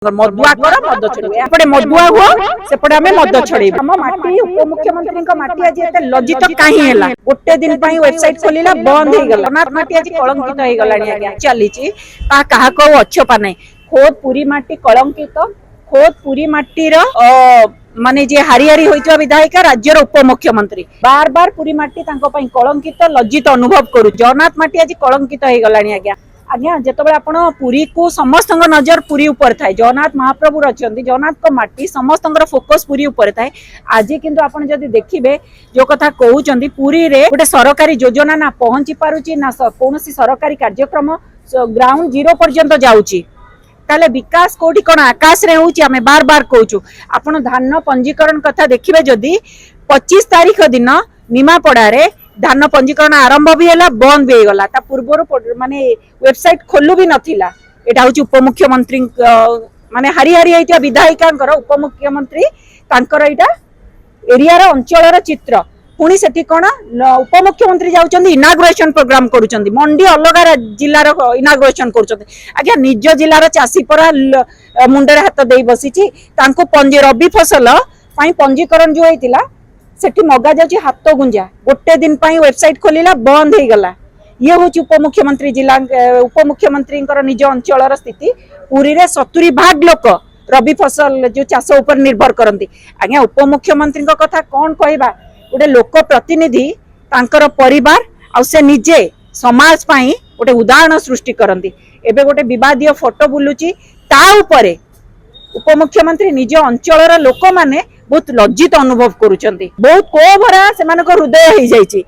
मदुआ कर मद छड़े मदुआ हुआ सेपटे आमे मद छड़े हम माटी उपमुख्यमंत्री माटी आज एते लज्जित काहे हैला गोटे दिन पई वेबसाइट खोलिला बंद हे गला अनाथ माटी आज कलंकित हे गलानी आज्ञा चलीची ता काहा को अछपा नै खोद पुरी माटी कलंकित खोद पुरी माटी रो माने जे हारिहारी होइतवा विधायिका राज्यर उपमुख्यमंत्री बार बार पुरी माटी तांको पई कलंकित लज्जित अनुभव करू जगन्नाथ माटी आज कलंकित हे गलानी आज्ञा आज्ञा जिते आप पुरी को समस्त नजर पुरी उपर थाए जगन्नाथ महाप्रभु अच्छा जगन्नाथ को माटी समस्त फोकस पुरी उपर थाए आज किंतु आप जदि देखिए जो कथा कहते पुरी रे गोटे सरकारी योजना ना पहुंची पारुची ना कौन सरकारी कार्यक्रम ग्राउंड जीरो पर्यंत जाऊँगी ताले विकास कोठी कौन आकाश रे होउची आमे बार बार कहूँ आपण धान पंजीकरण कथा देखिए जदि 25 तारीख दिन निमापड़ा रे धान पंजीकरण आरंभ भी है बंद भी गला ता पूर्वर माने वेबसाइट खोलू भी नथिला एटा होची उपमुख्यमंत्री माने हारिहारी होइतिया विधायिकांकर उपमुख्यमंत्री तांकर एटा एरिया रो अंचल रो चित्र पुणी सेठी कोन उपमुख्यमंत्री जाउचंदी इनागुरेशन प्रोग्राम करूचंदी मंडी अलगा जिल्ला रो इनागुरेशन करूचंदी आज्ञा निज जिल्ला रो चासी परा मुंडे हाथ देई बसिची तांको रबी फसल पई पंजीकरण जो होइतिला सेठी मगा जाउची हाथ गुंजा गोटे दिन पई वेबसाइट खोलिला बंद हे गला ये होची उपमुख्यमंत्री जिला उपमुख्यमंत्री निज अंचल स्थिति पुरी रे 70% लोक रबी फसल जो चाष ऊपर निर्भर करती आज्ञा उपमुख्यमंत्री कथा कौन कहबा गोटे लोक प्रतिनिधि तांकर परिवार आ से निजे समाज पाई गोटे उदाहरण सृष्टि करती एबे गोटे विवादीय फोटो बुलुची ता उपरे उपमुख्यमंत्री निज अंचल लोक माने बहुत लज्जित अनुभव करुचंती बहुत कोभरा से हृदय हो जाइए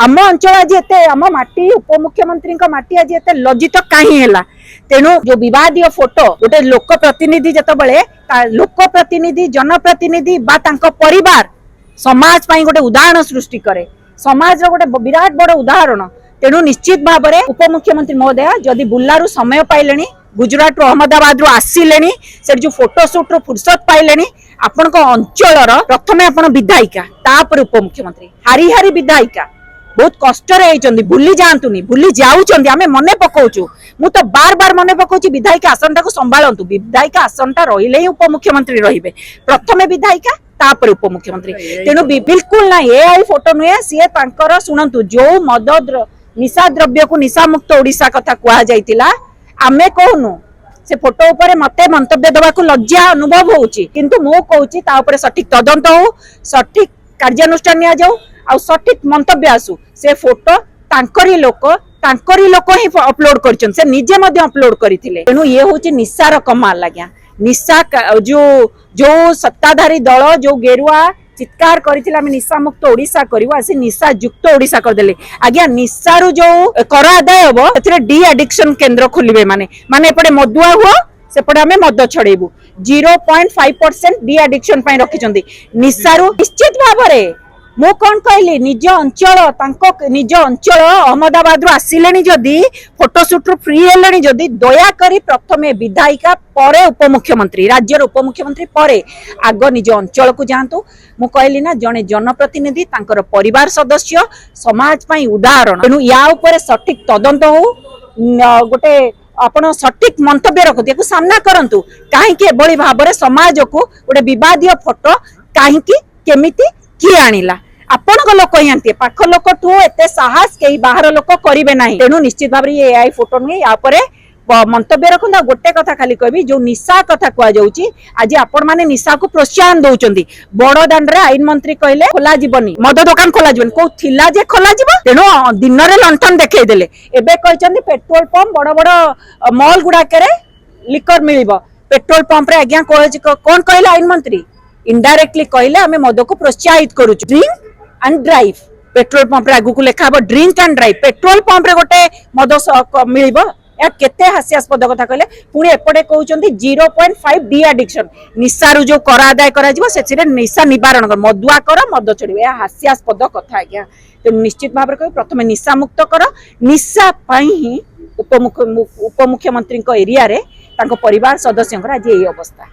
आम अंचल आज एते आम माटी उपमुख्यमंत्री माटी आज एते लज्जित कहीं है तेणु जो विवादीय फोटो गोटे लोक प्रतिनिधि जतबले लोक प्रतिनिधि जनप्रतिनिधि बा तांको परिवार समाज पाई गोटे उदाहरण सृष्टि करे समाज रो गोटे विराट बड़ उदाहरण तेणु निश्चित भाव में उपमुख्यमंत्री महोदय जदि बुल्लारू समय पाइले गुजरात अहमदाबाद आसिले से जो फोटोशूट रो फुर्सत पाइले आपण अंचल प्रथमे आपण विधायिका तापर उपमुख्यमंत्री हारिहारी विधायिका बहुत कष्ट भूली जातुनी भूली जाऊँ आम मन पकाचु मु तो बार बार मन पकाउची विधायिका आसन टाक संभालतु विधायिका आसनटा रहिले ही उपमुख्यमंत्री रहिबे प्रथमे विधायिका तापर उपमुख्यमंत्री तेणु बिल्कुल ना एआई फोटो नुहे सी शुणु जो मद निशा द्रव्य को निशा मुक्त ओडिशा कथा कह जाइतिला आमे कहूनु से फोटो उपरे मते मंतव्य देवा को लज्जा अनुभव होउची किंतु मु कहूची ता उपरे सठिक तदंत हो सठिक कार्यानुष्ठान निया जाऊ आ सठिक मंतव्य आसु से फोटो तांकरी लोक ही अपलोड करछन से निजे मध्ये अपलोड करिथिले तेनु ये होची निशार कमाल लाग्या निशा जो सत्ताधारी दल जो गेरुआ चित्कार करिथिला में निशा मुक्त ओडिशा करिवो आसी निशा युक्त ओडिशा कर देले आज्ञा निशारु जो कर आदाय हबो एथिरे डी एडिक्शन केंद्र खोलिबे माने एपटे मदुआ हुआ सेपटे आमे मद छड़ेबू 0.5% डी एडिक्शन पई रखिचंदी निशारु निश्चित भाबरे मु कौन कहली निज अंचल अहमदाबाद आसिले जदि फोटोशूट फ्री हेले जदि दया करी प्रथमे विधायिका परे उपमुख्यमंत्री राज्यर उपमुख्यमंत्री परे आग निज अंचल को जातु मु कहली ना जने जनप्रतिनिधि तांकर परिवार सदस्य समाज पाई उदाहरण तेणु या उपरे सठिक तदंत हो गोटे आपण सठिक मंतव्य रखु सामना करंतु काहेकि एभली भाबरे समाज को गोटे विवादीय फोटो काहेकि केमिति किए आनिला आपण लोक ही पाख लोक ठू एत साहस कई बाहर लोक करेंगे ना तेणु निश्चित भाव ये एआई फोटो नुहे या मंतव्य रखु गोटे कथा खाली कहबी जो निशा कथा कह आज आपण माने निशा को प्रोत्साहन दौरान बड़ दाण्ड आईन मंत्री कहले खोल जीवनी मद दुकान खोल जीवन कौ थिला जे खोल तेणु दिन में लंठन देखईदेले एबे कहते पेट्रोल पंप बड़ बड़ मॉल गुड़ाक लिकर मिल पेट्रोल पंप रे आज्ञा कौन कहले आईन मंत्री इनडायरेक्टली कहले आमे मद को प्रोत्साहित करू drink and drive petrol pump रे आगु को लिखा drink and drive petrol pump रे गोटे मद मिल केते हास्यास्पद कथा कहले पुणी एपटे कहउचंदी 0.5 डी एडिक्शन निशारु जो कर आदाय करा जिवो सेचिरे निशा निवारण कर मदुआ कर मद छड़िबे हास्यास्पद कथा आज्ञा तो निश्चित भाव में प्रथमे निशा मुक्त कर निशा पाई ही उपमुख्यमंत्री एरिया रे तांको परिवार सदस्यंकर आज यही अवस्था।